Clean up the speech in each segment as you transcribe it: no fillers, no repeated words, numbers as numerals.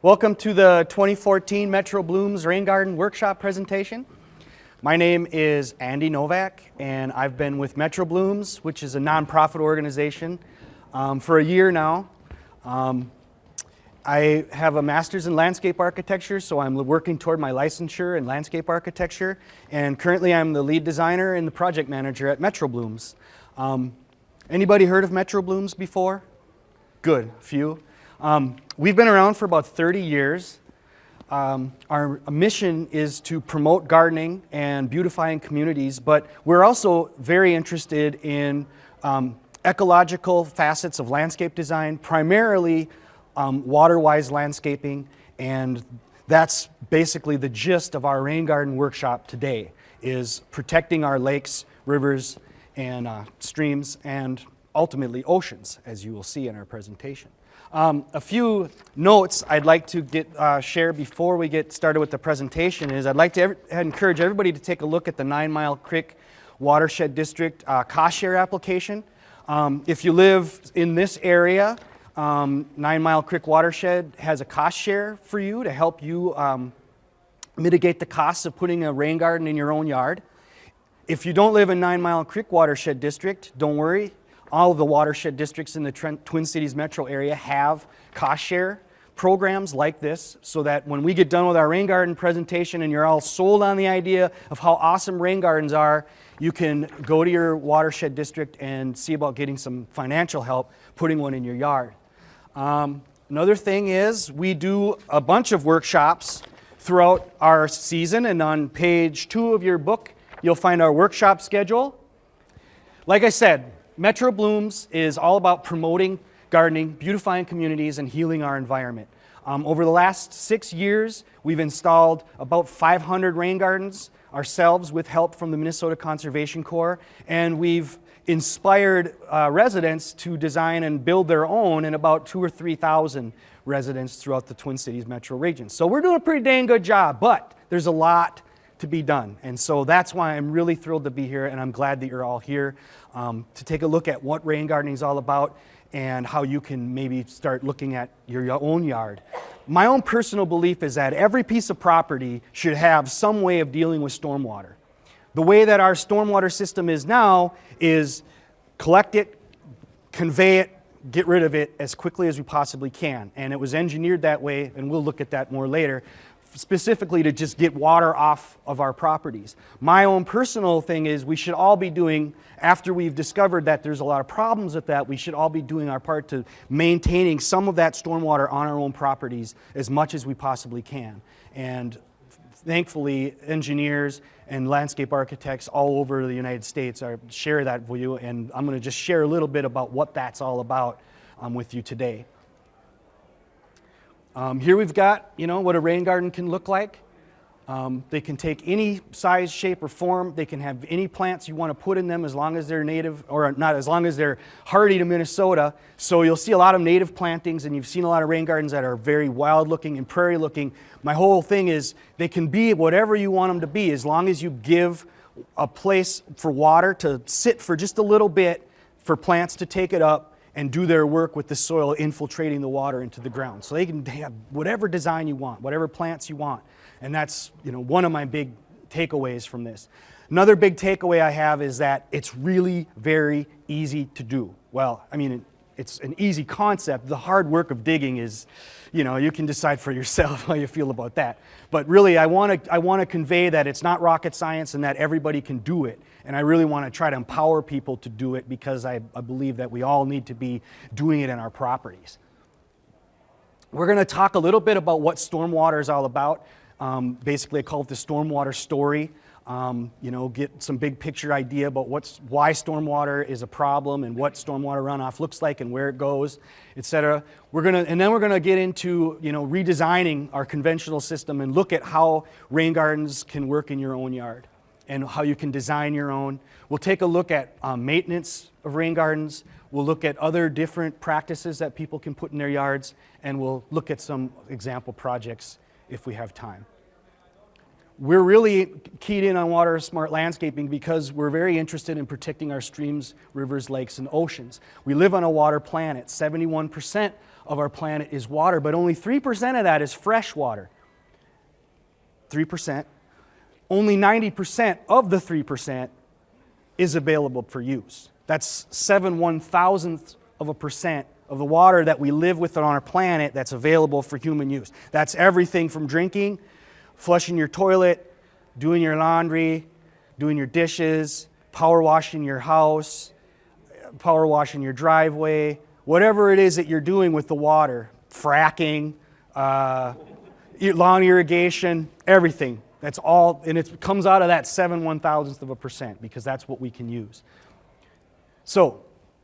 Welcome to the 2014 Metro Blooms Rain Garden Workshop presentation. My name is Andy Novak, and I've been with Metro Blooms, which is a nonprofit organization, for a year now. I have a master's in landscape architecture, so I'm working toward my licensure in landscape architecture, and currently I'm the lead designer and the project manager at Metro Blooms. Anybody heard of Metro Blooms before? Good, a few. We've been around for about 30 years. Our mission is to promote gardening and beautifying communities, but we're also very interested in ecological facets of landscape design, primarily water-wise landscaping, and that's basically the gist of our rain garden workshop today, is protecting our lakes, rivers, and streams, and ultimately oceans, as you will see in our presentation. A few notes I'd like to share before we get started with the presentation is I'd like to encourage everybody to take a look at the 9 Mile Creek Watershed District cost share application. If you live in this area, 9 Mile Creek Watershed has a cost share for you to help you mitigate the costs of putting a rain garden in your own yard. If you don't live in 9 Mile Creek Watershed District, don't worry. All of the watershed districts in the Twin Cities metro area have cost share programs like this, so that when we get done with our rain garden presentation and you're all sold on the idea of how awesome rain gardens are, you can go to your watershed district and see about getting some financial help putting one in your yard. Another thing is we do a bunch of workshops throughout our season, and on page 2 of your book you'll find our workshop schedule. Like I said, Metro Blooms is all about promoting gardening, beautifying communities, and healing our environment. Over the last 6 years, we've installed about 500 rain gardens ourselves with help from the Minnesota Conservation Corps, and we've inspired residents to design and build their own in about 2,000 or 3,000 residents throughout the Twin Cities metro region. So we're doing a pretty dang good job, but there's a lot to be done, and so that's why I'm really thrilled to be here, and I'm glad that you're all here to take a look at what rain gardening is all about and how you can maybe start looking at your own yard. My own personal belief is that every piece of property should have some way of dealing with stormwater. The way that our stormwater system is now is collect it, convey it, get rid of it as quickly as we possibly can, and it was engineered that way, and we'll look at that more later, specifically to just get water off of our properties. My own personal thing is we should all be doing, after we've discovered that there's a lot of problems with that, we should all be doing our part to maintaining some of that stormwater on our own properties as much as we possibly can. And thankfully, engineers and landscape architects all over the United States share that view, and I'm going to just share a little bit about what that's all about with you today. Here we've got, what a rain garden can look like. They can take any size, shape, or form. They can have any plants you want to put in them as long as they're native, or not, as long as they're hardy to Minnesota. So you'll see a lot of native plantings, and you've seen a lot of rain gardens that are very wild looking and prairie looking. My whole thing is they can be whatever you want them to be, as long as you give a place for water to sit for just a little bit, for plants to take it up and do their work with the soil infiltrating the water into the ground. So they can have whatever design you want, whatever plants you want. And that's one of my big takeaways from this. Another big takeaway I have is that it's really very easy to do. Well, I mean, it's an easy concept. The hard work of digging is, you can decide for yourself how you feel about that. But really, I want to convey that it's not rocket science and that everybody can do it. And I really want to try to empower people to do it, because I believe that we all need to be doing it in our properties. We're going to talk a little bit about what stormwater is all about. Basically, I call it the stormwater story. Get some big picture idea about why stormwater is a problem and what stormwater runoff looks like and where it goes, etc. And then we're gonna get into redesigning our conventional system and look at how rain gardens can work in your own yard and how you can design your own. We'll take a look at maintenance of rain gardens. We'll look at other different practices that people can put in their yards, and we'll look at some example projects if we have time. we're really keyed in on water smart landscaping because we're very interested in protecting our streams, rivers, lakes, and oceans. We live on a water planet. 71% of our planet is water, but only 3% of that is fresh water. 3%. Only 90% of the 3% is available for use. That's 7/1,000th of a percent of the water that we live with on our planet that's available for human use. That's everything from drinking, flushing your toilet, doing your laundry, doing your dishes, power washing your house, power washing your driveway, whatever it is that you're doing with the water, fracking, lawn irrigation, everything. That's all, and it comes out of that 7/1,000th of a percent because that's what we can use. So,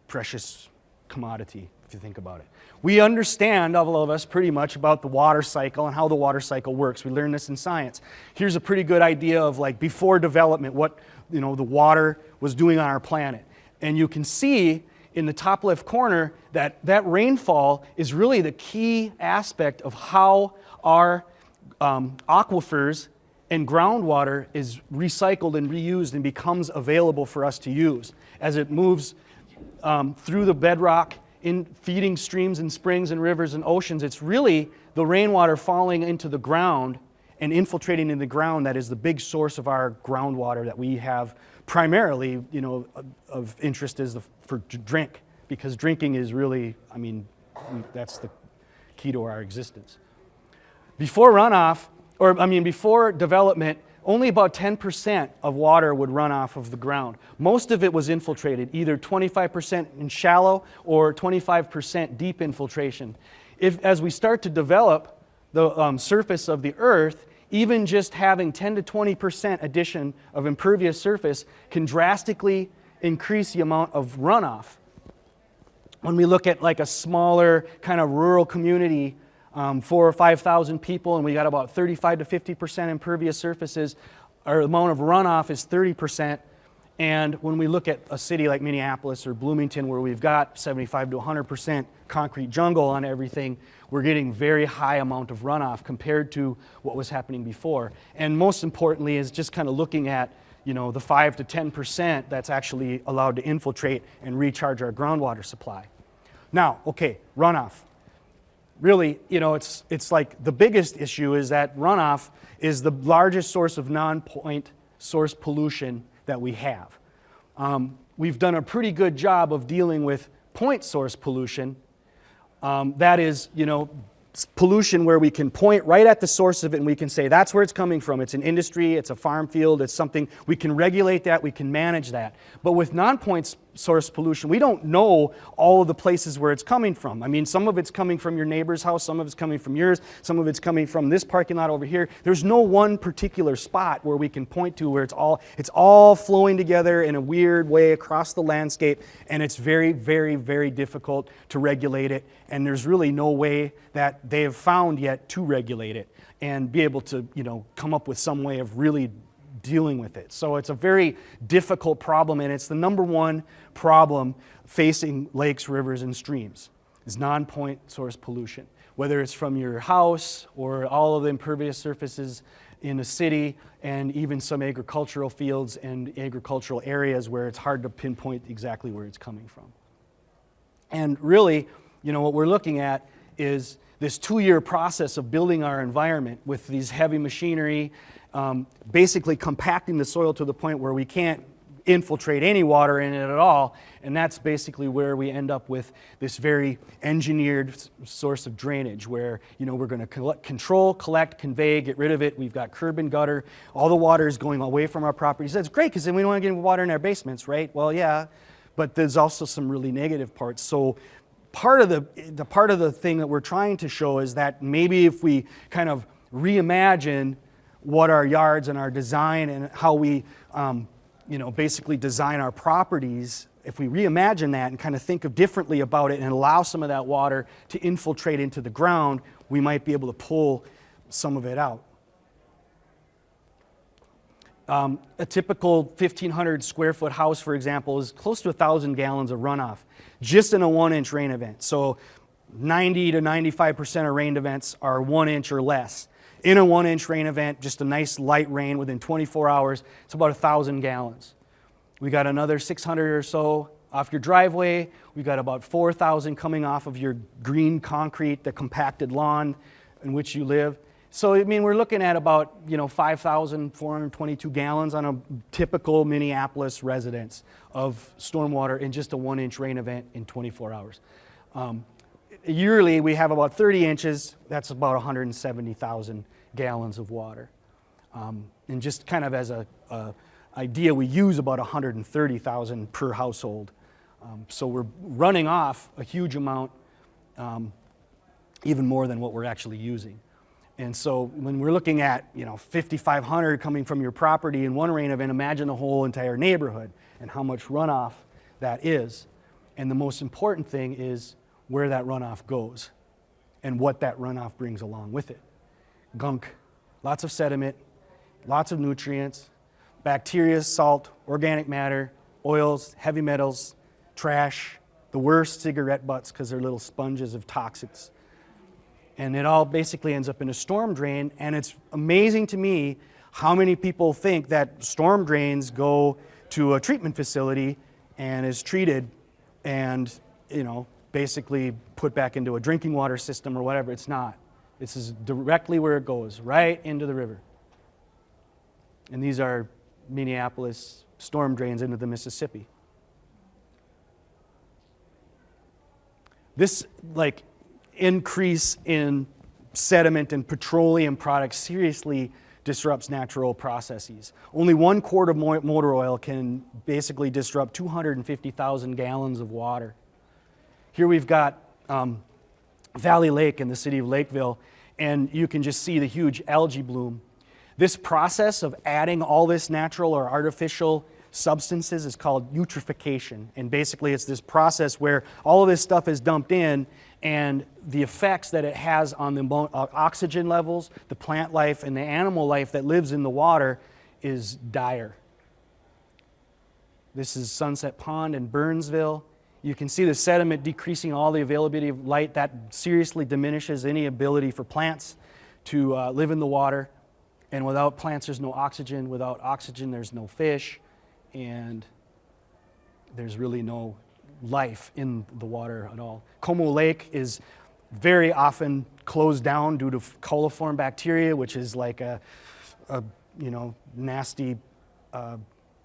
precious commodity, if you think about it. We understand, all of us, pretty much about the water cycle and how the water cycle works. We learned this in science. Here's a pretty good idea of like before development, what the water was doing on our planet. And you can see in the top left corner that rainfall is really the key aspect of how our aquifers and groundwater is recycled and reused and becomes available for us to use. As it moves through the bedrock, in feeding streams and springs and rivers and oceans, it's really the rainwater falling into the ground and infiltrating in the ground that is the big source of our groundwater that we have primarily, of interest is for drink, because drinking is really, that's the key to our existence. Before runoff, before development, only about 10% of water would run off of the ground. Most of it was infiltrated, either 25% in shallow or 25% deep infiltration. As we start to develop the surface of the earth, even just having 10 to 20% addition of impervious surface can drastically increase the amount of runoff. When we look at like a smaller kind of rural community, 4,000 or 5,000 people, and we got about 35 to 50% impervious surfaces, our amount of runoff is 30%. And when we look at a city like Minneapolis or Bloomington, where we've got 75 to 100% concrete jungle on everything, we're getting very high amount of runoff compared to what was happening before. And most importantly is just kind of looking at the 5 to 10% that's actually allowed to infiltrate and recharge our groundwater supply. Now, okay, runoff. Really, it's like the biggest issue is that runoff is the largest source of non-point source pollution that we have. We've done a pretty good job of dealing with point source pollution. That is, pollution where we can point right at the source of it and we can say that's where it's coming from. It's an industry, it's a farm field, it's something, we can regulate that, we can manage that. But with non-point source pollution, we don't know all of the places where it's coming from. Some of it's coming from your neighbor's house, some of it's coming from yours, some of it's coming from this parking lot over here. There's no one particular spot where we can point to where it's all flowing together in a weird way across the landscape, and it's very, very, very difficult to regulate it, and there's really no way that they have found yet to regulate it and be able to, come up with some way of really dealing with it. So it's a very difficult problem, and it's the number one problem facing lakes, rivers, and streams is non-point source pollution. Whether it's from your house or all of the impervious surfaces in a city and even some agricultural fields and agricultural areas where it's hard to pinpoint exactly where it's coming from. And really, what we're looking at is this 2-year process of building our environment with these heavy machinery, basically compacting the soil to the point where we can't infiltrate any water in it at all, and that's basically where we end up with this very engineered source of drainage where we're going to control, collect, convey, get rid of it. We've got curb and gutter. All the water is going away from our properties. That's great because then we don't want to get water in our basements, right? Well, yeah, but there's also some really negative parts. So part of the thing that we're trying to show is that maybe if we kind of reimagine what our yards and our design and how we basically design our properties, if we reimagine that and kind of think of differently about it and allow some of that water to infiltrate into the ground, we might be able to pull some of it out. A typical 1,500 square foot house, for example, is close to 1,000 gallons of runoff just in a 1-inch rain event. So 90 to 95% of rain events are 1 inch or less. In a 1-inch rain event, just a nice light rain within 24 hours, it's about 1,000 gallons. We got another 600 or so off your driveway. We got about 4,000 coming off of your green concrete, the compacted lawn in which you live. So, I mean, we're looking at about, 5,422 gallons on a typical Minneapolis residence of stormwater in just a 1-inch rain event in 24 hours. Yearly, we have about 30 inches. That's about 170,000 gallons of water. And just kind of as a idea, we use about 130,000 per household. So we're running off a huge amount, even more than what we're actually using. And so when we're looking at 5,500 coming from your property in one rain event, imagine the whole entire neighborhood and how much runoff that is. And the most important thing is where that runoff goes and what that runoff brings along with it. Gunk, lots of sediment, lots of nutrients, bacteria, salt, organic matter, oils, heavy metals, trash, the worst, cigarette butts because they're little sponges of toxics. And it all basically ends up in a storm drain, and it's amazing to me how many people think that storm drains go to a treatment facility and is treated and, basically put back into a drinking water system or whatever. It's not. This is directly where it goes, right into the river. And these are Minneapolis storm drains into the Mississippi. This, increase in sediment and petroleum products seriously disrupts natural processes. Only 1 quart of motor oil can basically disrupt 250,000 gallons of water. Here we've got Valley Lake in the city of Lakeville, and you can just see the huge algae bloom. This process of adding all this natural or artificial substances is called eutrophication, and basically it's this process where all of this stuff is dumped in, and the effects that it has on the oxygen levels, the plant life, and the animal life that lives in the water is dire. This is Sunset Pond in Burnsville. You can see the sediment decreasing all the availability of light. That seriously diminishes any ability for plants to live in the water. And without plants, there's no oxygen. Without oxygen, there's no fish. And there's really no life in the water at all. Como Lake is very often closed down due to coliform bacteria, which is like a nasty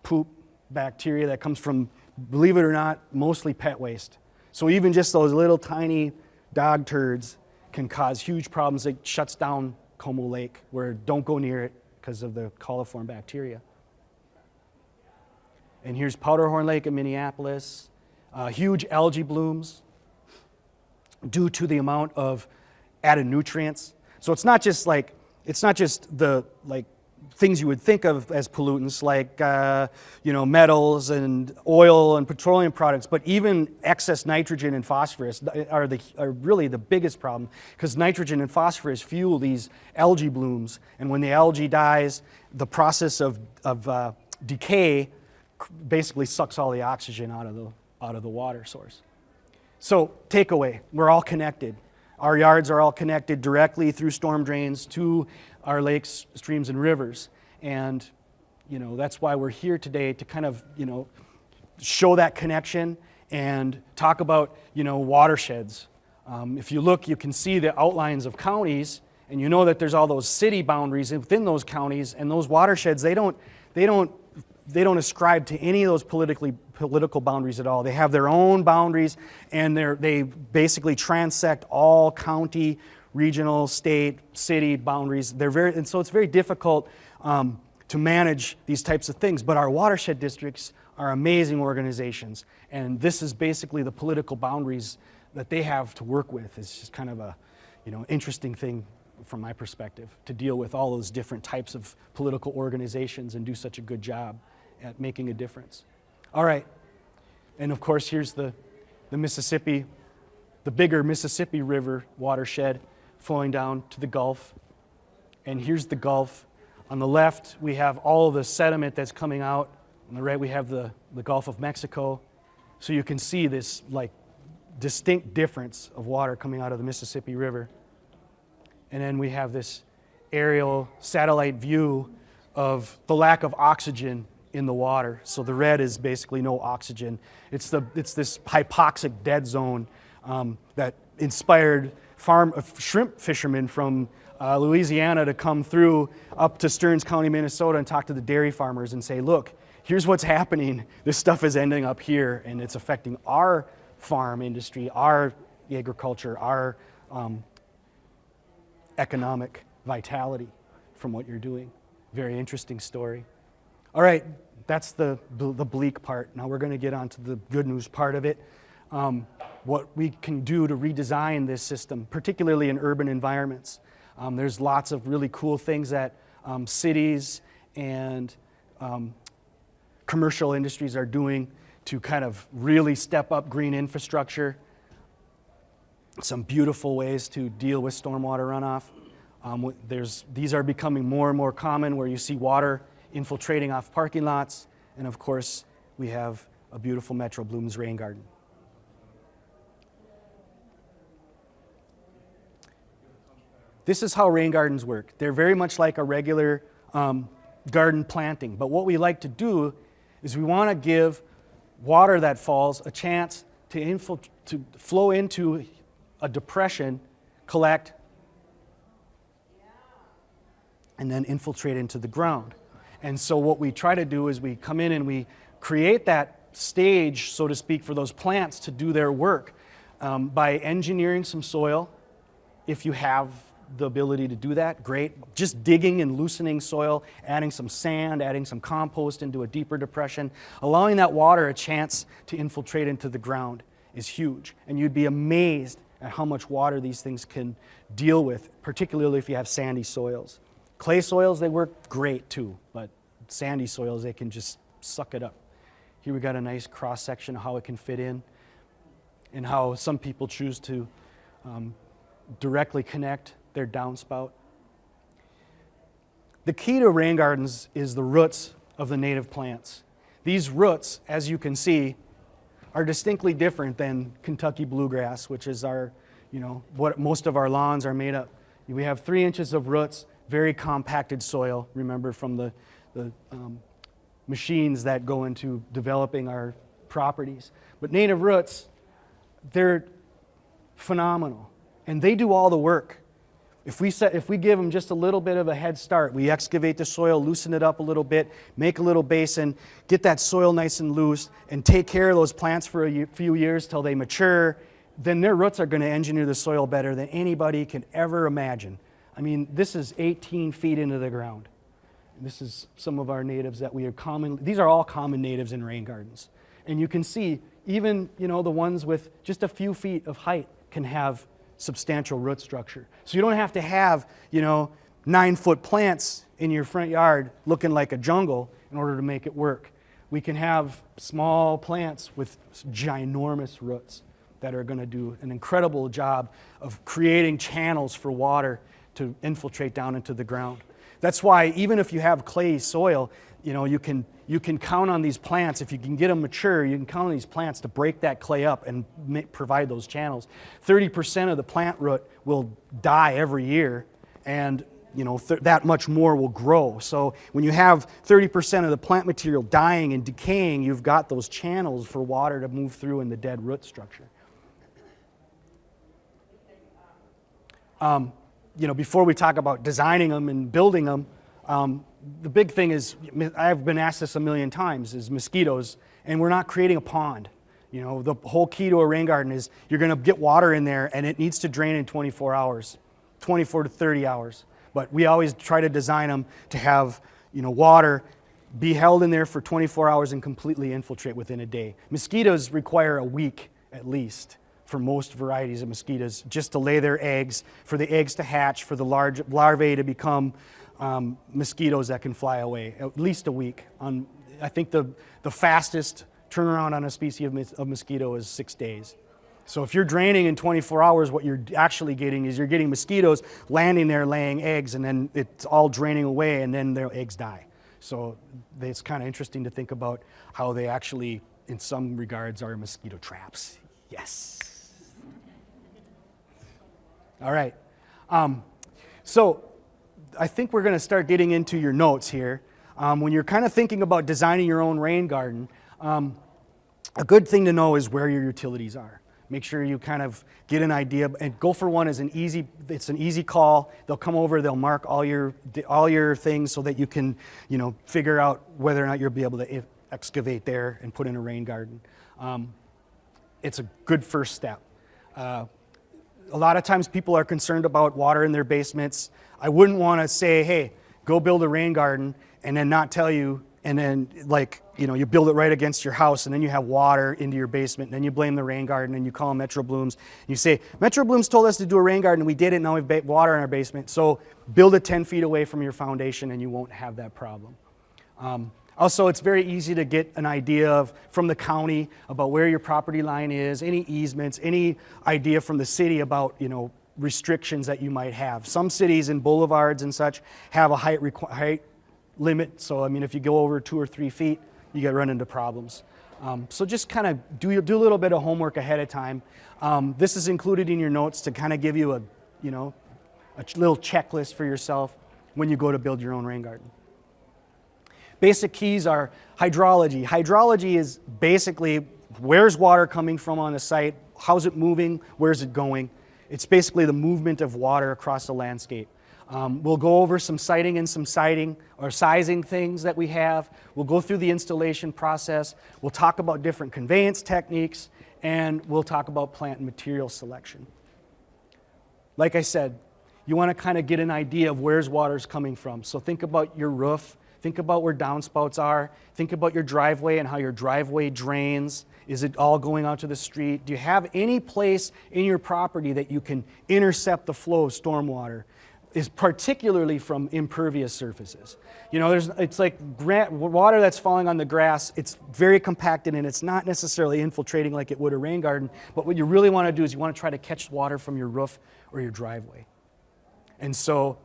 poop bacteria that comes from, believe it or not, mostly pet waste. So even just those little tiny dog turds can cause huge problems. It shuts down Como Lake, where don't go near it because of the coliform bacteria. And here's Powderhorn Lake in Minneapolis. Huge algae blooms due to the amount of added nutrients. So it's not just the things you would think of as pollutants like metals and oil and petroleum products, but even excess nitrogen and phosphorus are really the biggest problem, because nitrogen and phosphorus fuel these algae blooms, and when the algae dies, the process of decay basically sucks all the oxygen out of the water source. So takeaway, we're all connected. Our yards are all connected directly through storm drains to our lakes, streams, and rivers. And that's why we're here today, to kind of show that connection and talk about watersheds. If you look, you can see the outlines of counties, and you know that there's all those city boundaries within those counties, and those watersheds, they don't ascribe to any of those political boundaries at all. They have their own boundaries, and they basically transect all county, regional, state, city boundaries. And so it's very difficult to manage these types of things. But our watershed districts are amazing organizations, and this is basically the political boundaries that they have to work with. It's just kind of a interesting thing from my perspective, to deal with all those different types of political organizations and do such a good job at making a difference. All right, and of course here's the Mississippi, the bigger Mississippi River watershed flowing down to the Gulf. And here's the Gulf. On the left we have all of the sediment that's coming out. On the right we have the Gulf of Mexico. So you can see this distinct difference of water coming out of the Mississippi River. And then we have this aerial satellite view of the lack of oxygen in the water. So the red is basically no oxygen. It's this hypoxic dead zone that inspired shrimp fishermen from Louisiana to come through up to Stearns County, Minnesota, and talk to the dairy farmers and say, look, here's what's happening. This stuff is ending up here, and it's affecting our farm industry, our agriculture, our economic vitality from what you're doing. Very interesting story. All right, that's the bleak part. Now we're going to get on to the good news part of it. What we can do to redesign this system, particularly in urban environments. There's lots of really cool things that cities and commercial industries are doing to kind of really step up green infrastructure. Some beautiful ways to deal with stormwater runoff. These are becoming more and more common, where you see water infiltrating off parking lots. And of course, we have a beautiful Metro Blooms rain garden. This is how rain gardens work. They're very much like a regular garden planting. But what we like to do is we want to give water that falls a chance to flow into a depression, collect, and then infiltrate into the ground. And so what we try to do is we come in and we create that stage, so to speak, for those plants to do their work by engineering some soil. If you have the ability to do that, great. Just digging and loosening soil, adding some sand, adding some compost into a deeper depression, allowing that water a chance to infiltrate into the ground is huge. And you'd be amazed at how much water these things can deal with, particularly if you have sandy soils. Clay soils, they work great too, but sandy soils, they can just suck it up. Here we got a nice cross section of how it can fit in and how some people choose to directly connect their downspout. The key to rain gardens is the roots of the native plants. These roots, as you can see, are distinctly different than Kentucky bluegrass, which is our, what most of our lawns are made of. We have 3 inches of roots, very compacted soil, remember from the machines that go into developing our properties. But native roots, they're phenomenal, and they do all the work. If we give them just a little bit of a head start, we excavate the soil, loosen it up a little bit, make a little basin, get that soil nice and loose, and take care of those plants for a few years till they mature, then their roots are going to engineer the soil better than anybody can ever imagine. I mean, this is 18 feet into the ground. This is some of our natives that we are common. These are all common natives in rain gardens. And you can see, even the ones with just a few feet of height can have substantial root structure. So you don't have to have 9-foot plants in your front yard looking like a jungle in order to make it work. We can have small plants with ginormous roots that are going to do an incredible job of creating channels for water to infiltrate down into the ground. That's why even if you have clay soil, you can count on these plants. If you can get them mature, you can count on these plants to break that clay up and provide those channels. 30% of the plant root will die every year, and that much more will grow. So when you have 30% of the plant material dying and decaying, you've got those channels for water to move through in the dead root structure. Before we talk about designing them and building them, the big thing is, I've been asked this a million times, is mosquitoes, and we're not creating a pond. The whole key to a rain garden is you're going to get water in there, and it needs to drain in 24 hours, 24 to 30 hours. But we always try to design them to have, water be held in there for 24 hours and completely infiltrate within a day. Mosquitoes require a week at least for most varieties of mosquitoes just to lay their eggs, for the eggs to hatch, for the larvae to become mosquitoes that can fly away, at least a week. I think the fastest turnaround on a species of mosquito is 6 days. So if you're draining in 24 hours, what you're actually getting is you're getting mosquitoes landing there laying eggs, and then it's all draining away, and then their eggs die. So it's kind of interesting to think about how they actually, in some regards, are mosquito traps. Yes. All right. So I think we're going to start getting into your notes here. When you're kind of thinking about designing your own rain garden, a good thing to know is where your utilities are. Make sure you kind of get an idea, and Gopher One is it's an easy call. They'll come over, they'll mark all your things so that you can, figure out whether or not you'll be able to excavate there and put in a rain garden. It's a good first step. A lot of times people are concerned about water in their basements. I wouldn't want to say, hey, go build a rain garden, and then not tell you, and then you build it right against your house, and then you have water into your basement, and then you blame the rain garden, and you call them Metro Blooms. You say, Metro Blooms told us to do a rain garden, and we did it, and now we've water in our basement. So build it 10 feet away from your foundation, and you won't have that problem. Also, it's very easy to get an idea from the county about where your property line is, any easements, any idea from the city about, restrictions that you might have. Some cities and boulevards and such have a height limit. So, if you go over 2 or 3 feet, you run into problems. So just kind of do a little bit of homework ahead of time. This is included in your notes to kind of give you a little checklist for yourself when you go to build your own rain garden. Basic keys are hydrology. Hydrology is basically where's water coming from on the site, how's it moving, where's it going. It's basically the movement of water across the landscape. We'll go over some siting and some siding or sizing things that we have. We'll go through the installation process. We'll talk about different conveyance techniques, and we'll talk about plant and material selection. Like I said, you want to kind of get an idea of where's water's coming from. So think about your roof. Think about where downspouts are. Think about your driveway and how your driveway drains. Is it all going out to the street? Do you have any place in your property that you can intercept the flow of stormwater? Is particularly from impervious surfaces. It's like water that's falling on the grass. It's very compacted and it's not necessarily infiltrating like it would a rain garden. But what you really want to do is you want to try to catch water from your roof or your driveway. And so,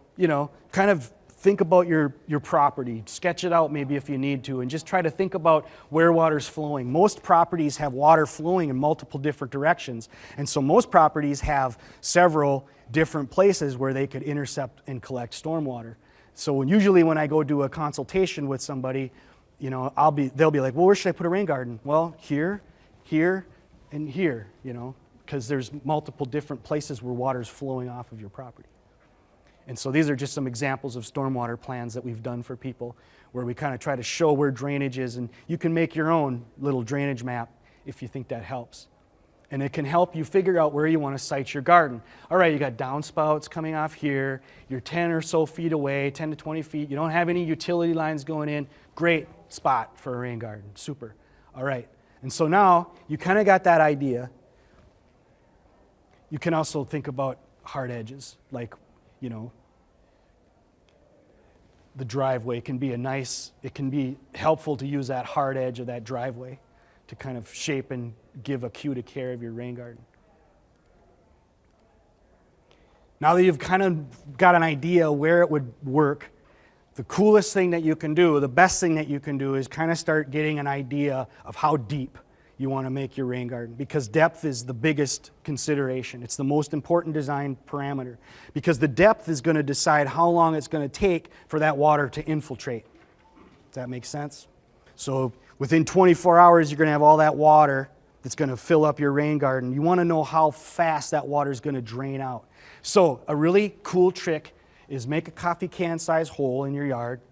kind of think about your property, sketch it out maybe if you need to, and just try to think about where water's flowing. Most properties have water flowing in multiple different directions, and so most properties have several different places where they could intercept and collect stormwater. So usually when I go do a consultation with somebody, they'll be like, well, where should I put a rain garden? Well, here, here, and here, because there's multiple different places where water's flowing off of your property. And so these are just some examples of stormwater plans that we've done for people where we kind of try to show where drainage is, and you can make your own little drainage map if you think that helps. And it can help you figure out where you want to site your garden. All right, you got downspouts coming off here, you're 10 or so feet away, 10 to 20 feet, you don't have any utility lines going in, great spot for a rain garden, super. All right, and so now you kind of got that idea. You can also think about hard edges, like, the driveway can be it can be helpful to use that hard edge of that driveway to kind of shape and give a cue to care of your rain garden. Now that you've kind of got an idea where it would work, the coolest thing that you can do, the best thing that you can do is kind of start getting an idea of how deep you want to make your rain garden, because depth is the biggest consideration. It's the most important design parameter, because the depth is going to decide how long it's going to take for that water to infiltrate. Does that make sense? So within 24 hours, you're going to have all that water that's going to fill up your rain garden. You want to know how fast that water is going to drain out. So a really cool trick is make a coffee can size hole in your yard,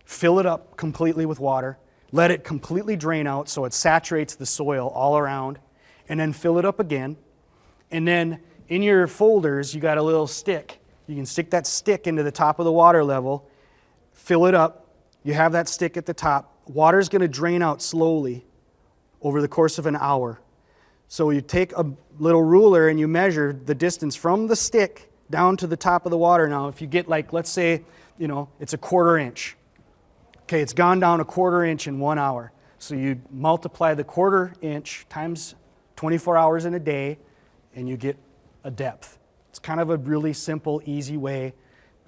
fill it up completely with water, let it completely drain out so it saturates the soil all around, and then fill it up again. And then in your folders, you got a little stick. You can stick that stick into the top of the water level, fill it up. You have that stick at the top. Water's going to drain out slowly over the course of an hour. So you take a little ruler and you measure the distance from the stick down to the top of the water. Now, if you get let's say, it's a 1/4 inch. Okay, it's gone down a 1/4 inch in 1 hour. So you multiply the 1/4 inch times 24 hours in a day, and you get a depth. It's kind of a really simple, easy way.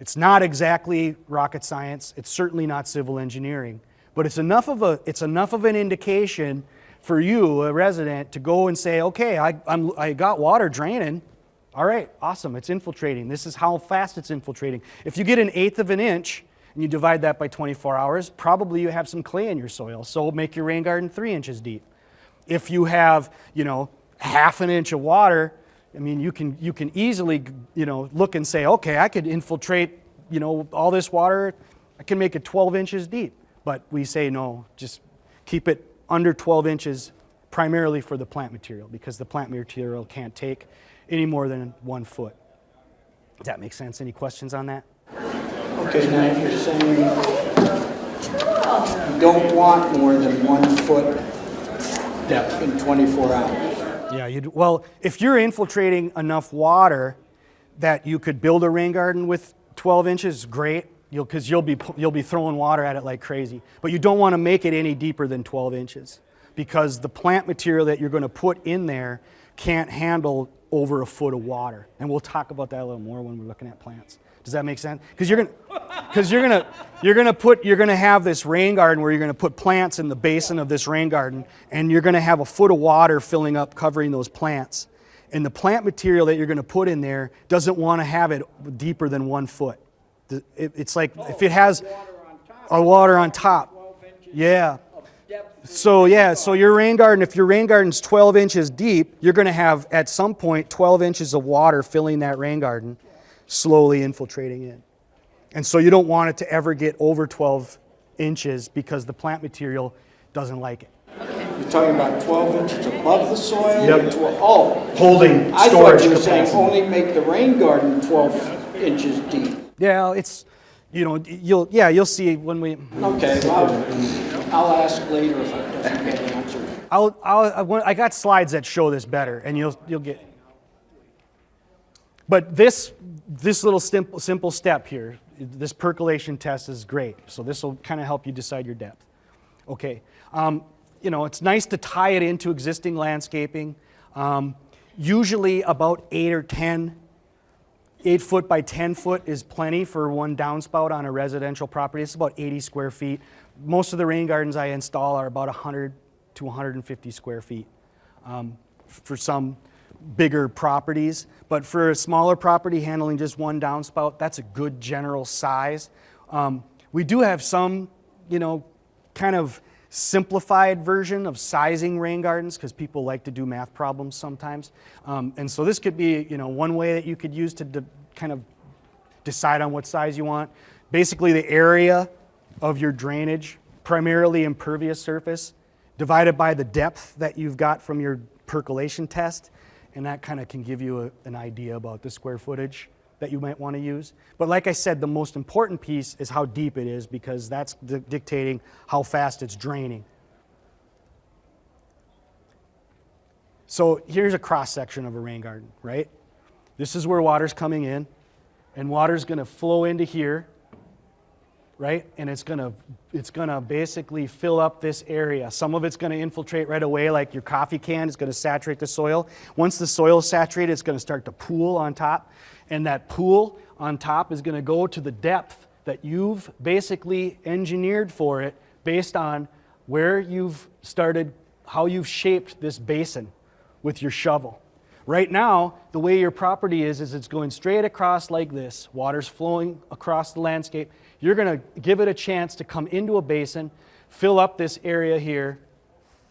It's not exactly rocket science. It's certainly not civil engineering. But it's enough of an indication for you, a resident, to go and say, okay, I got water draining. All right, awesome, it's infiltrating. This is how fast it's infiltrating. If you get 1/8 of an inch and you divide that by 24 hours, probably you have some clay in your soil, so make your rain garden 3 inches deep. If you have, 1/2 an inch of water, I mean, you can easily, look and say, okay, I could infiltrate, all this water, I can make it 12 inches deep. But we say no, just keep it under 12 inches, primarily for the plant material, because the plant material can't take any more than 1 foot. Does that make sense? Any questions on that? Okay, now you're saying you don't want more than 1 foot depth in 24 hours. Yeah, well, if you're infiltrating enough water that you could build a rain garden with 12 inches, great, because you'll be throwing water at it like crazy. But you don't want to make it any deeper than 12 inches, because the plant material that you're going to put in there can't handle over 1 foot of water. And we'll talk about that a little more when we're looking at plants. Does that make sense? Because you're gonna have this rain garden where you're gonna put plants in the basin of this rain garden, and you're gonna have 1 foot of water filling up, covering those plants. And the plant material that you're gonna put in there doesn't want to have it deeper than 1 foot. It's like if it has a water on top. Yeah. So your rain garden, if your rain garden's 12 inches deep, you're going to have at some point 12 inches of water filling that rain garden, slowly infiltrating in. And so you don't want it to ever get over 12 inches because the plant material doesn't like it. You're talking about 12 inches above the soil? Yep. Holding storage capacity. I thought you were saying only make the rain garden 12 inches deep. Yeah, it's, you'll see when we... Okay, well, I'll ask later if I doesn't get an answer. I got slides that show this better, and you'll get... But this little simple step here, this percolation test is great. So this will kind of help you decide your depth. Okay, it's nice to tie it into existing landscaping. Usually about 8 foot by 10 foot is plenty for one downspout on a residential property. It's about 80 square feet. Most of the rain gardens I install are about 100 to 150 square feet for some bigger properties. But for a smaller property handling just one downspout, that's a good general size. We do have some, kind of simplified version of sizing rain gardens because people like to do math problems sometimes. And so this could be, one way that you could use to kind of decide on what size you want. Basically the area of your drainage, primarily impervious surface, divided by the depth that you've got from your percolation test, and that kind of can give you an idea about the square footage that you might want to use. But like I said, the most important piece is how deep it is, because that's dictating how fast it's draining. So here's a cross-section of a rain garden, right? This is where water's coming in, and water's going to flow into here, right? And it's gonna basically fill up this area. Some of it's going to infiltrate right away, like your coffee can is going to saturate the soil. Once the soil is saturated, it's going to start to pool on top. And that pool on top is going to go to the depth that you've basically engineered for it based on where you've started, how you've shaped this basin with your shovel. Right now, the way your property is it's going straight across like this. Water's flowing across the landscape. You're going to give it a chance to come into a basin, fill up this area here,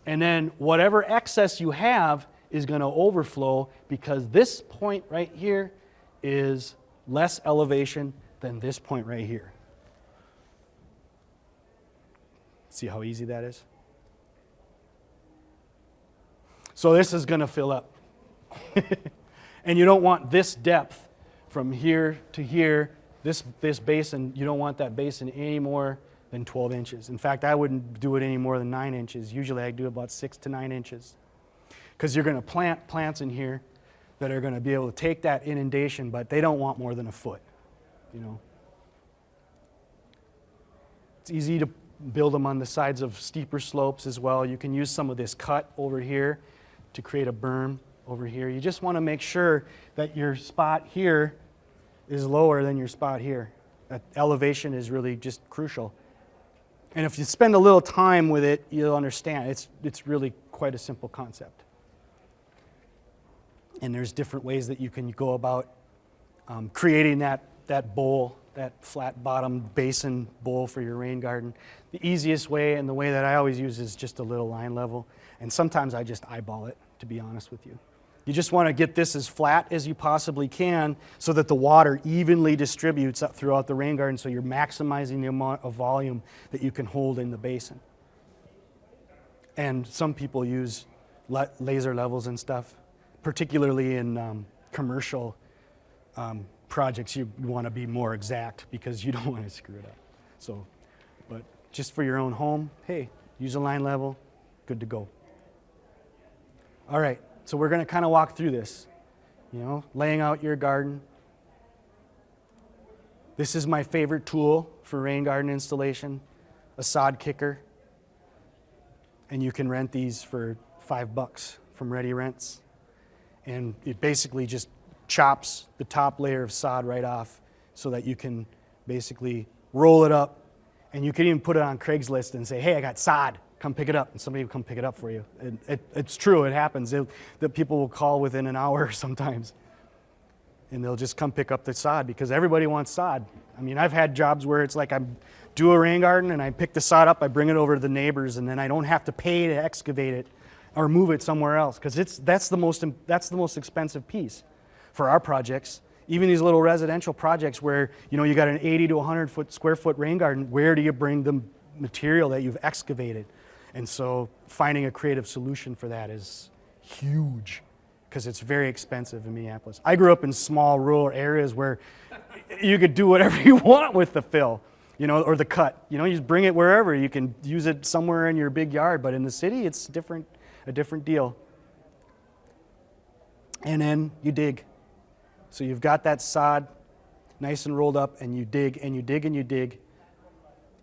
and then whatever excess you have is going to overflow, because this point right here is less elevation than this point right here. See how easy that is? So this is going to fill up. And you don't want this depth from here to here, this basin, you don't want that basin any more than 12 inches. In fact, I wouldn't do it any more than 9 inches. Usually I do about 6 to 9 inches. Because you're going to plant plants in here that are going to be able to take that inundation, but they don't want more than a foot, It's easy to build them on the sides of steeper slopes as well. You can use some of this cut over here to create a berm over here. You just want to make sure that your spot here is lower than your spot here. That elevation is really just crucial. And if you spend a little time with it, you'll understand. It's really quite a simple concept. And there's different ways that you can go about creating that bowl, that flat bottom basin bowl for your rain garden. The easiest way, and the way that I always use, is just a little line level. And sometimes I just eyeball it, to be honest with you. You just want to get this as flat as you possibly can so that the water evenly distributes up throughout the rain garden, so you're maximizing the amount of volume that you can hold in the basin. And some people use laser levels and stuff, particularly in commercial projects. You want to be more exact because you don't want to screw it up. So, but just for your own home, hey, use a line level, good to go. All right, so we're going to kind of walk through this, laying out your garden. This is my favorite tool for rain garden installation, a sod kicker. And you can rent these for $5 from Ready Rents. And it basically just chops the top layer of sod right off so that you can basically roll it up. And you can even put it on Craigslist and say, hey, I got sod, come pick it up. And somebody will come pick it up for you. It's true, it happens. The people will call within an hour sometimes. And they'll just come pick up the sod because everybody wants sod. I mean, I've had jobs where it's like I do a rain garden and I pick the sod up, I bring it over to the neighbors, and then I don't have to pay to excavate it or move it somewhere else, because that's the most expensive piece for our projects. Even these little residential projects where you got an 80 to 100 square foot rain garden, where do you bring the material that you've excavated? And so finding a creative solution for that is huge, because it's very expensive in Minneapolis. I grew up in small rural areas where you could do whatever you want with the fill, or the cut. You just bring it wherever. You can use it somewhere in your big yard, but in the city, it's a different deal. And then you dig. So you've got that sod nice and rolled up, and you dig, and you dig, and you dig.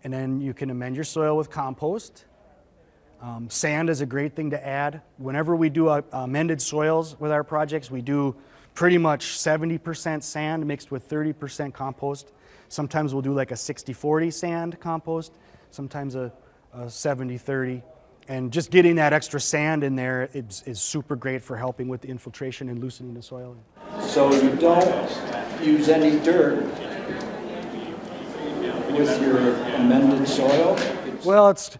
And then you can amend your soil with compost. Sand is a great thing to add. Whenever we do amended soils with our projects, we do pretty much 70% sand mixed with 30% compost. Sometimes we'll do like a 60-40 sand compost, sometimes a 70-30. And just getting that extra sand in there is super great for helping with the infiltration and loosening the soil. So you don't use any dirt with your amended soil? Well, it's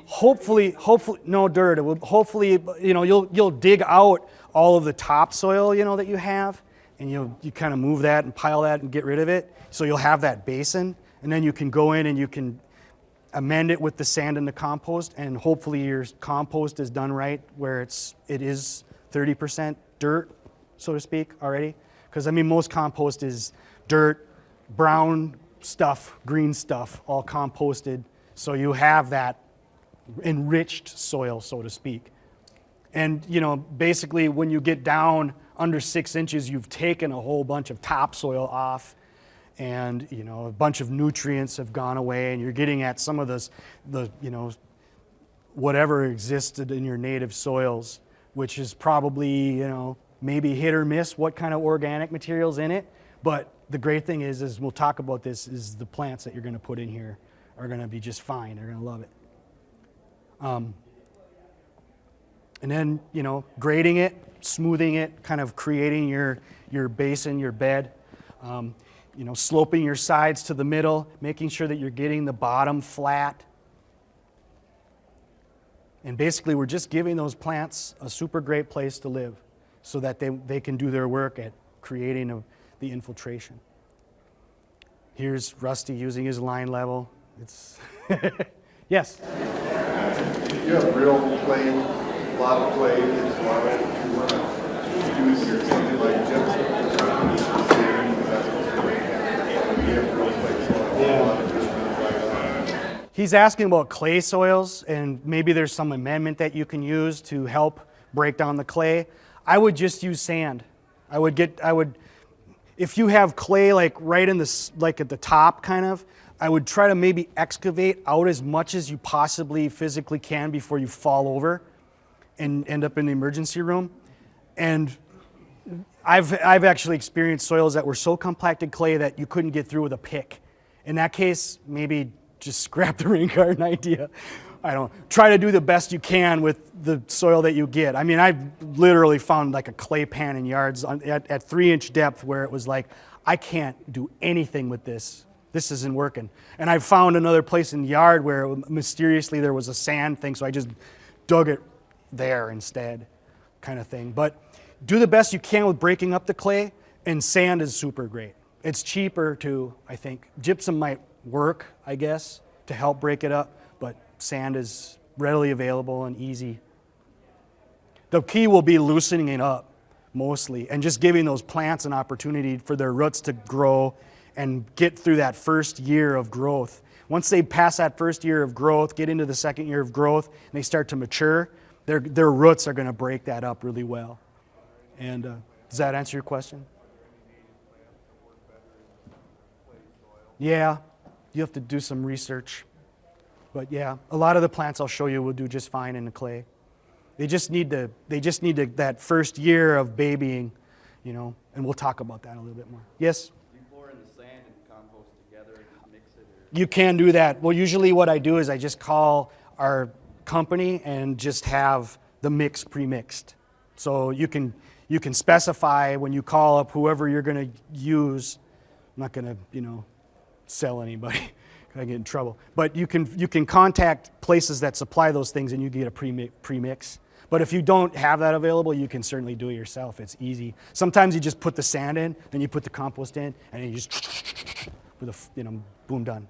hopefully no dirt. It will hopefully, you'll dig out all of the topsoil, that you have, and you kind of move that and pile that and get rid of it. So you'll have that basin, and then you can go in and you can amend it with the sand and the compost, and hopefully your compost is done right, where it is 30% dirt, so to speak, already. Because most compost is dirt, brown stuff, green stuff, all composted. So you have that enriched soil, so to speak. And basically when you get down under 6 inches, you've taken a whole bunch of topsoil off, and a bunch of nutrients have gone away, and you're getting at some of whatever existed in your native soils, which is probably maybe hit or miss what kind of organic material's in it. But the great thing is we'll talk about this, is the plants that you're going to put in here are going to be just fine. They're going to love it. And then grading it, smoothing it, kind of creating your basin, your bed. Sloping your sides to the middle, making sure that you're getting the bottom flat. And basically we're just giving those plants a super great place to live so that they can do their work at creating the infiltration. Here's Rusty using his line level. It's yes? You have real clay, a lot of clay, it's a lot of use something like gypsum. He's asking about clay soils, and maybe there's some amendment that you can use to help break down the clay. I would just use sand. If you have clay like right in the, like at the top kind of, I would try to maybe excavate out as much as you possibly physically can before you fall over and end up in the emergency room. And I've actually experienced soils that were so compacted clay that you couldn't get through with a pick. In that case, maybe just scrap the rain garden idea. I don't try to do the best you can with the soil that you get. I mean, I've literally found like a clay pan in yards at 3-inch depth where it was like, I can't do anything with this. This isn't working. And I found another place in the yard where mysteriously there was a sand thing, so I just dug it there instead, kind of thing. But do the best you can with breaking up the clay, and sand is super great. It's cheaper too, I think. Gypsum might work, I guess, to help break it up, but sand is readily available and easy. The key will be loosening it up mostly and just giving those plants an opportunity for their roots to grow and get through that first year of growth. Once they pass that first year of growth, get into the second year of growth, and they start to mature, their roots are going to break that up really well. And does that answer your question? Yeah, you have to do some research. But yeah, a lot of the plants I'll show you will do just fine in the clay. They just need that first year of babying, you know, and we'll talk about that a little bit more. Yes? Do you pour in the sand and compost together and just mix it? Or? You can do that. Well, usually what I do is I just call our company and just have the mix pre-mixed. So you can specify when you call up whoever you're going to use. I'm not going to, you know, sell anybody. I get in trouble. But you can contact places that supply those things and you get a pre-mix. But if you don't have that available, you can certainly do it yourself. It's easy. Sometimes you just put the sand in, then you put the compost in, and then you just with a, you know, boom, done.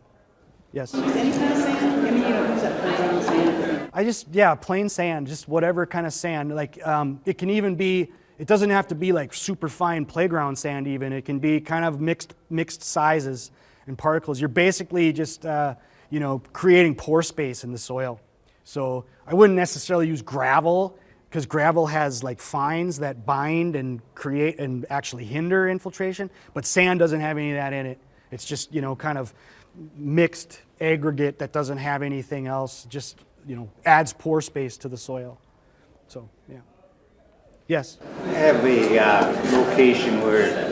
Yes? Use any kind of sand? I mean, you don't use that playground sand. I just, yeah, plain sand, just whatever kind of sand. Like, it can even be, it doesn't have to be like super fine playground sand even. It can be kind of mixed sizes and particles. You're basically just, you know, creating pore space in the soil. So I wouldn't necessarily use gravel because gravel has like fines that bind and create and actually hinder infiltration, but sand doesn't have any of that in it. It's just, you know, kind of mixed aggregate that doesn't have anything else, just, you know, adds pore space to the soil. So, yeah. Yes? I have a location where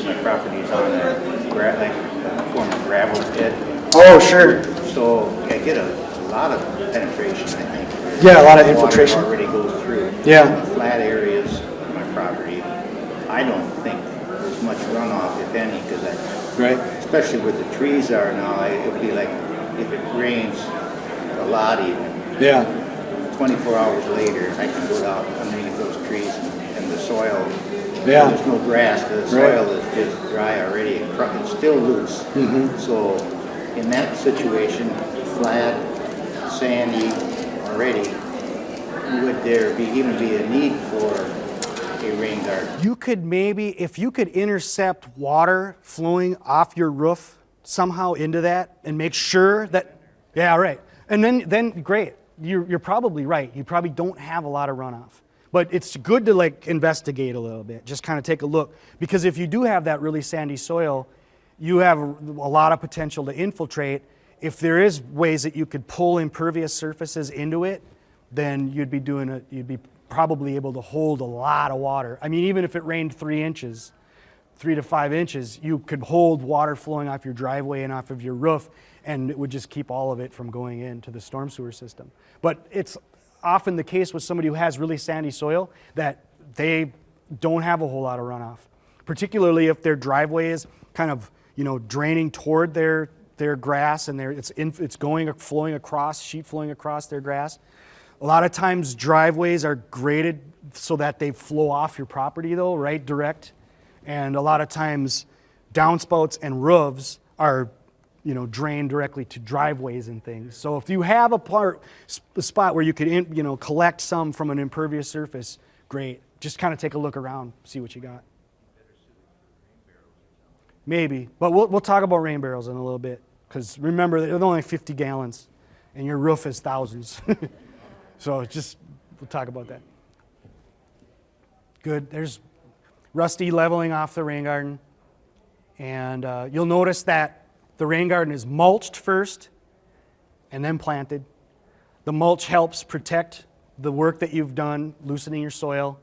my property is on a former gravel pit. Oh, sure. So I get a lot of penetration, I think. Yeah, a lot of infiltration. Water already goes through. Yeah. Flat areas of my property, I don't think there's much runoff, if any, because Right. especially where the trees are now, it would be like if it rains a lot even. Yeah. 24 hours later, I can go down underneath those trees and the soil. Yeah. There's no grass. The soil is just dry already. It's still loose. Mm-hmm. So in that situation, flat, sandy already, would there even be a need for a rain garden? You could maybe, if you could intercept water flowing off your roof somehow into that and make sure that, yeah, right. And then great. You're probably right. You probably don't have a lot of runoff. But it's good to like investigate a little bit, just kind of take a look. Because if you do have that really sandy soil, you have a lot of potential to infiltrate. If there is ways that you could pull impervious surfaces into it, then you'd be probably able to hold a lot of water. I mean, even if it rained 3 inches, 3 to 5 inches, you could hold water flowing off your driveway and off of your roof, and it would just keep all of it from going into the storm sewer system. But it's often the case with somebody who has really sandy soil that they don't have a whole lot of runoff, particularly if their driveway is kind of, you know, draining toward their grass and it's flowing across, sheet flowing across their grass. A lot of times driveways are graded so that they flow off your property though, right, direct. And a lot of times downspouts and roofs are, you know, drain directly to driveways and things. So if you have a spot where you could, you know, collect some from an impervious surface, great. Just kind of take a look around, see what you got. Maybe, but we'll talk about rain barrels in a little bit, because remember, they're only 50 gallons, and your roof is thousands. So we'll talk about that. Good. There's Rusty leveling off the rain garden, and you'll notice that the rain garden is mulched first and then planted. The mulch helps protect the work that you've done, loosening your soil.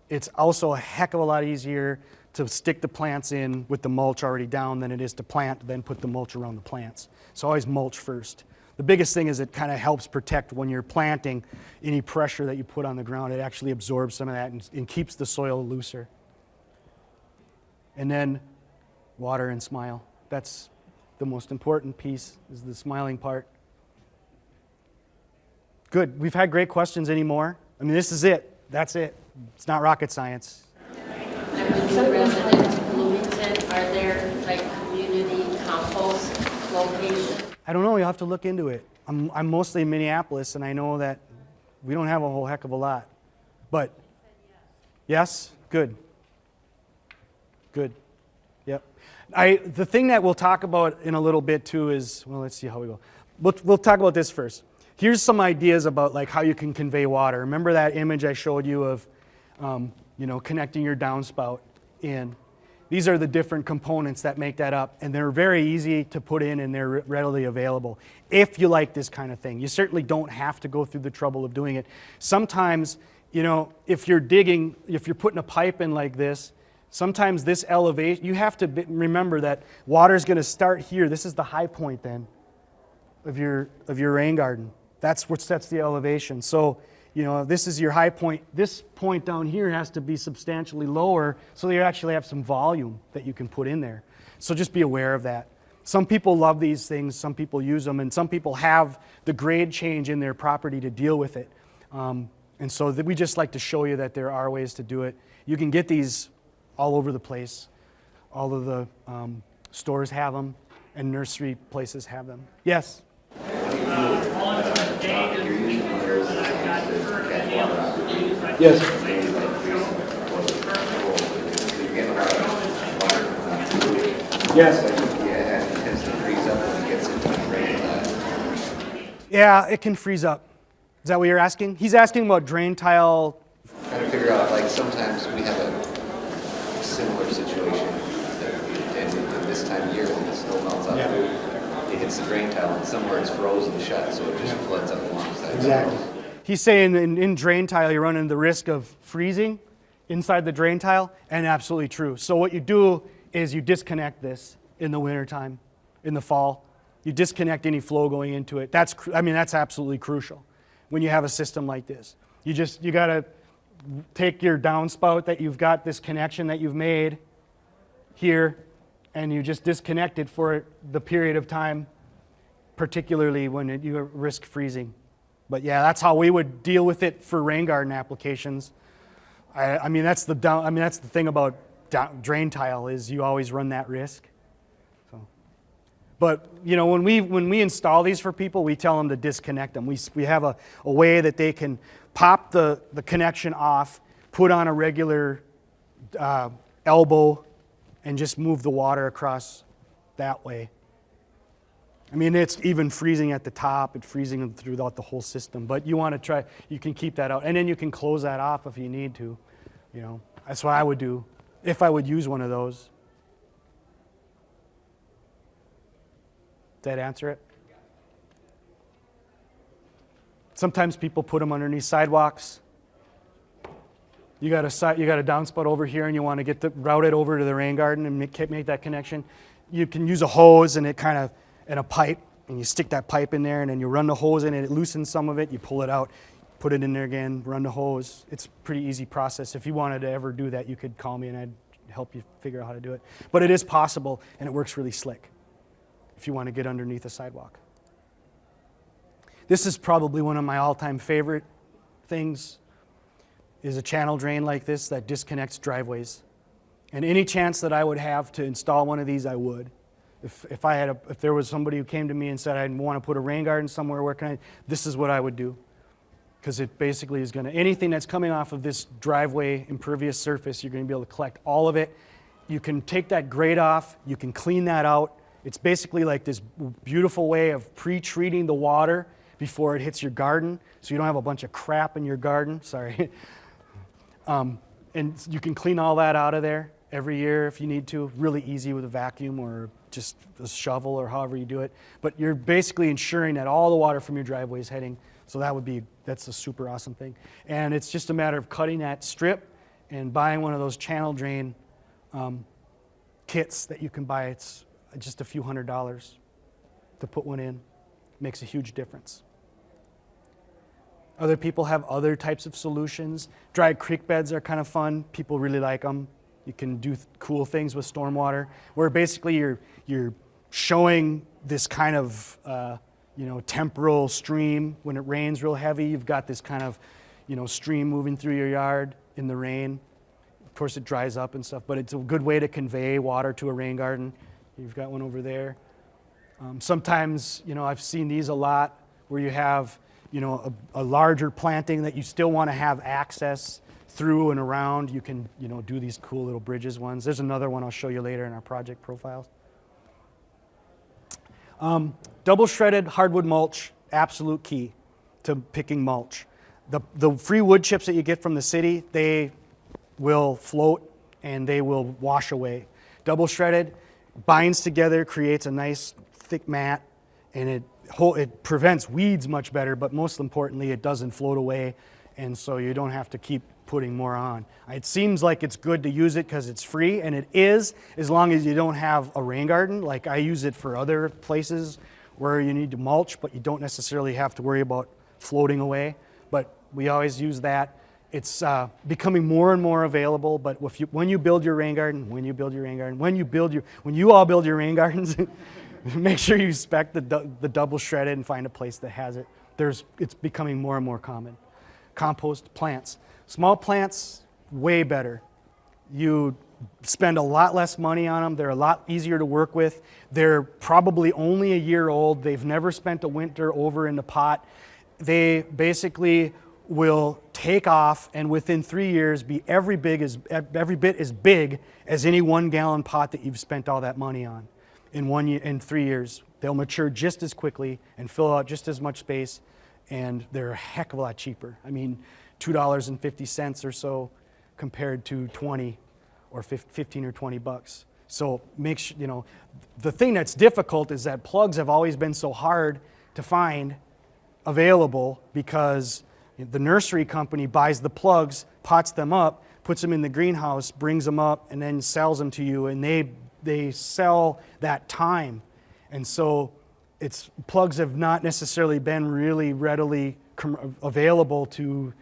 It's also a heck of a lot easier to stick the plants in with the mulch already down than it is to plant, then put the mulch around the plants. So always mulch first. The biggest thing is it kind of helps protect when you're planting any pressure that you put on the ground. It actually absorbs some of that and keeps the soil looser. And then water and smile. That's the most important piece, is the smiling part. Good. We've had great questions. Any more? I mean, this is it. That's it. It's not rocket science. I'm a new resident of Bloomington. Are there like community compost locations? I don't know. You'll have to look into it. I'm mostly in Minneapolis, and I know that we don't have a whole heck of a lot. But yes, good. Good. Yep. The thing that we'll talk about in a little bit too is, well, let's see how we go. We'll talk about this first. Here's some ideas about like how you can convey water. Remember that image I showed you of, connecting your downspout in. These are the different components that make that up, and they're very easy to put in, and they're readily available if you like this kind of thing. You certainly don't have to go through the trouble of doing it. Sometimes, if you're putting a pipe in like this, sometimes this elevation, you have to remember that water is going to start here. This is the high point then of your rain garden. That's what sets the elevation. So, this is your high point. This point down here has to be substantially lower so you actually have some volume that you can put in there. So just be aware of that. Some people love these things, some people use them, and some people have the grade change in their property to deal with it. And so we just like to show you that there are ways to do it. You can get these all over the place. All of the stores have them, and nursery places have them. Yes? Yes. Yes. Yeah, it can freeze up. Is that what you're asking? He's asking about drain tile. Trying to figure out, like, sometimes we have a similar situation that we did in this time of year when the snow melts out. Yeah. It hits the drain tile, and somewhere it's frozen shut, so it just floods up alongside. Exactly. He's saying in drain tile, you're running the risk of freezing inside the drain tile, and absolutely true. So what you do is you disconnect this in the wintertime, in the fall. You disconnect any flow going into it. That's absolutely crucial when you have a system like this. You got to take your downspout that you've got, this connection that you've made here, and you just disconnect it for the period of time, particularly when you risk freezing. But yeah, that's how we would deal with it for rain garden applications. That's the thing about drain tile is you always run that risk. So, but when we install these for people, we tell them to disconnect them. We have a way that they can pop the connection off, put on a regular elbow, and just move the water across that way. It's even freezing at the top, it's freezing throughout the whole system, but you want to try, you can keep that out, and then you can close that off if you need to. That's what I would do if I would use one of those. Did that answer it? Sometimes people put them underneath sidewalks. You got a downspout over here, and you want to route it over to the rain garden and make that connection. You can use a hose and a pipe, and you stick that pipe in there, and then you run the hose in, and it loosens some of it. You pull it out, put it in there again, run the hose. It's a pretty easy process. If you wanted to ever do that, you could call me, and I'd help you figure out how to do it. But it is possible, and it works really slick if you want to get underneath a sidewalk. This is probably one of my all-time favorite things, is a channel drain like this that disconnects driveways. And any chance that I would have to install one of these, I would. If there was somebody who came to me and said, I want to put a rain garden somewhere, this is what I would do. Because it basically is anything that's coming off of this driveway impervious surface, you're going to be able to collect all of it. You can take that grate off, you can clean that out. It's basically like this beautiful way of pre-treating the water before it hits your garden, so you don't have a bunch of crap in your garden, sorry. And you can clean all that out of there every year if you need to, really easy with a vacuum or just a shovel or however you do it. But you're basically ensuring that all the water from your driveway is heading, so that's a super awesome thing. And it's just a matter of cutting that strip and buying one of those channel drain kits that you can buy. It's just a few $100s to put one in. makes a huge difference. Other people have other types of solutions. Dry creek beds are kind of fun. People really like them. You can do cool things with stormwater, where basically you're showing this kind of temporal stream. When it rains real heavy, you've got this kind of stream moving through your yard in the rain. Of course, it dries up and stuff, but it's a good way to convey water to a rain garden. You've got one over there. Sometimes, I've seen these a lot, where you have a larger planting that you still want to have access through and around. You can, do these cool little bridges ones. There's another one I'll show you later in our project profiles. Double shredded hardwood mulch, absolute key to picking mulch. The free wood chips that you get from the city, they will float and they will wash away. Double shredded binds together, creates a nice thick mat, and it prevents weeds much better, but most importantly, it doesn't float away, and so you don't have to keep putting more on. It seems like it's good to use it because it's free, and it is, as long as you don't have a rain garden. Like I use it for other places where you need to mulch, but you don't necessarily have to worry about floating away. But we always use that. It's becoming more and more available, but when you build your rain garden, when you all build your rain gardens, make sure you spec the double shredded and find a place that has it. It's becoming more and more common. Compost plants. Small plants, way better. You spend a lot less money on them. They're a lot easier to work with. They're probably only a year old. They've never spent a winter over in the pot. They basically will take off and within 3 years be every bit as big as any 1 gallon pot that you've spent all that money on. In 3 years, they'll mature just as quickly and fill out just as much space, and they're a heck of a lot cheaper. I mean, $2.50 or so compared to 20 or 15 or 20 bucks. So the thing that's difficult is that plugs have always been so hard to find available, because the nursery company buys the plugs, pots them up, puts them in the greenhouse, brings them up, and then sells them to you, and they sell that time. And so plugs have not necessarily been really readily available on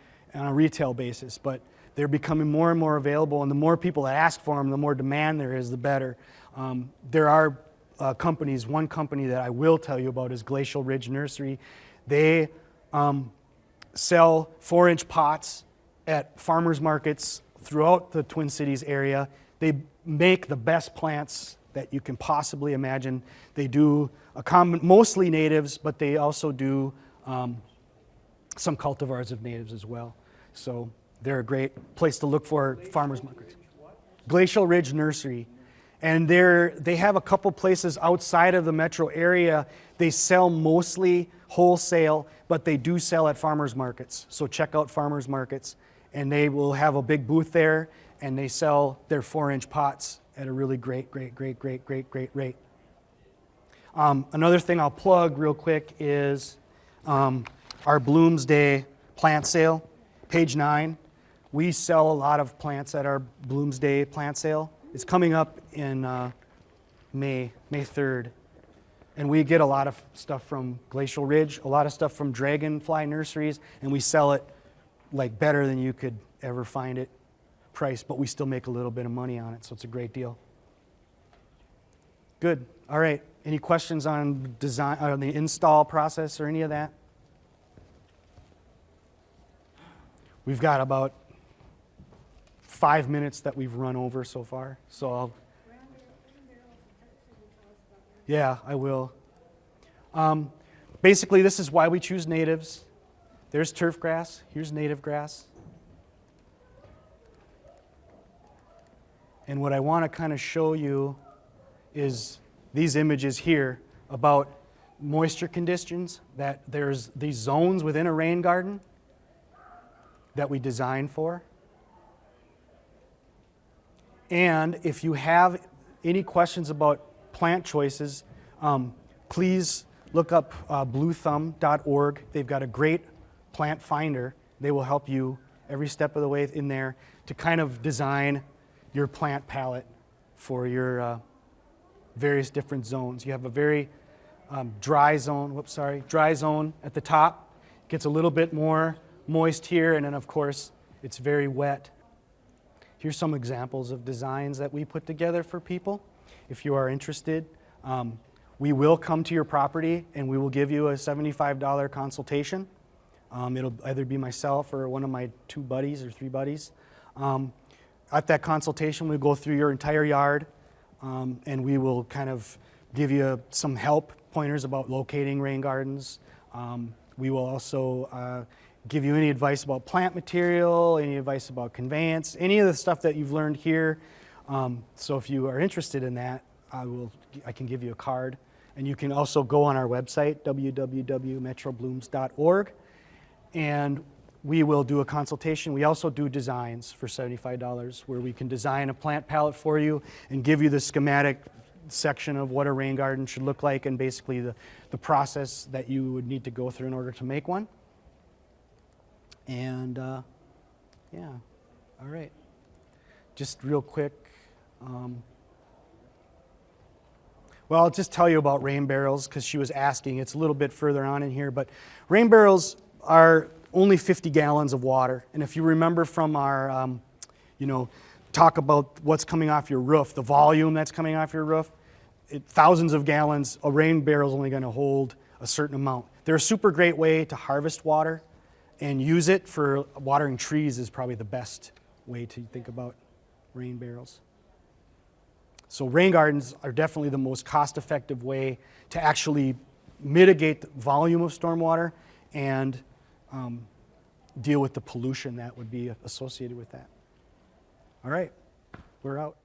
a retail basis, but they're becoming more and more available, and the more people that ask for them, the more demand there is, the better. There are companies, one company that I will tell you about is Glacial Ridge Nursery. They sell 4-inch pots at farmers markets throughout the Twin Cities area. They make the best plants that you can possibly imagine. They do mostly natives, but they also do some cultivars of natives as well. So they're a great place to look for farmers markets. Glacial Ridge Nursery. And they have a couple places outside of the metro area. They sell mostly wholesale, but they do sell at farmers markets. So check out farmers markets, and they will have a big booth there, and they sell their 4-inch pots at a really great rate. Another thing I'll plug real quick is our Bloomsday plant sale, page 9. We sell a lot of plants at our Bloomsday plant sale. It's coming up in May 3rd. And we get a lot of stuff from Glacial Ridge, a lot of stuff from Dragonfly Nurseries, and we sell it like better than you could ever find it priced, but we still make a little bit of money on it, so it's a great deal. Good. All right. Any questions on design, on the install process or any of that? We've got about 5 minutes that we've run over so far, so yeah, I will. Basically, this is why we choose natives. There's turf grass. Here's native grass. And what I want to kind of show you is these images here about moisture conditions, that there's these zones within a rain garden that we design for. And if you have any questions about plant choices, please look up bluethumb.org. They've got a great plant finder. They will help you every step of the way in there to kind of design your plant palette for your various different zones. You have a very dry zone at the top. Gets a little bit more moist here, and then of course it's very wet. Here's some examples of designs that we put together for people. If you are interested, we will come to your property and we will give you a $75 consultation. It'll either be myself or one of my 2 buddies or 3 buddies. At that consultation, we'll go through your entire yard, and we will kind of give you some help, pointers about locating rain gardens. We will also give you any advice about plant material, any advice about conveyance, any of the stuff that you've learned here. So if you are interested in that, I can give you a card. And you can also go on our website, www.metroblooms.org, and we will do a consultation. We also do designs for $75 where we can design a plant palette for you and give you the schematic section of what a rain garden should look like and basically the process that you would need to go through in order to make one. And yeah, all right. Just real quick. Well, I'll just tell you about rain barrels because she was asking. It's a little bit further on in here, but rain barrels are only 50 gallons of water. And if you remember from our, talk about what's coming off your roof, the volume that's coming off your roof, thousands of gallons, a rain barrel is only going to hold a certain amount. They're a super great way to harvest water and use it for watering trees is probably the best way to think about rain barrels. So rain gardens are definitely the most cost-effective way to actually mitigate the volume of stormwater and deal with the pollution that would be associated with that. All right, we're out.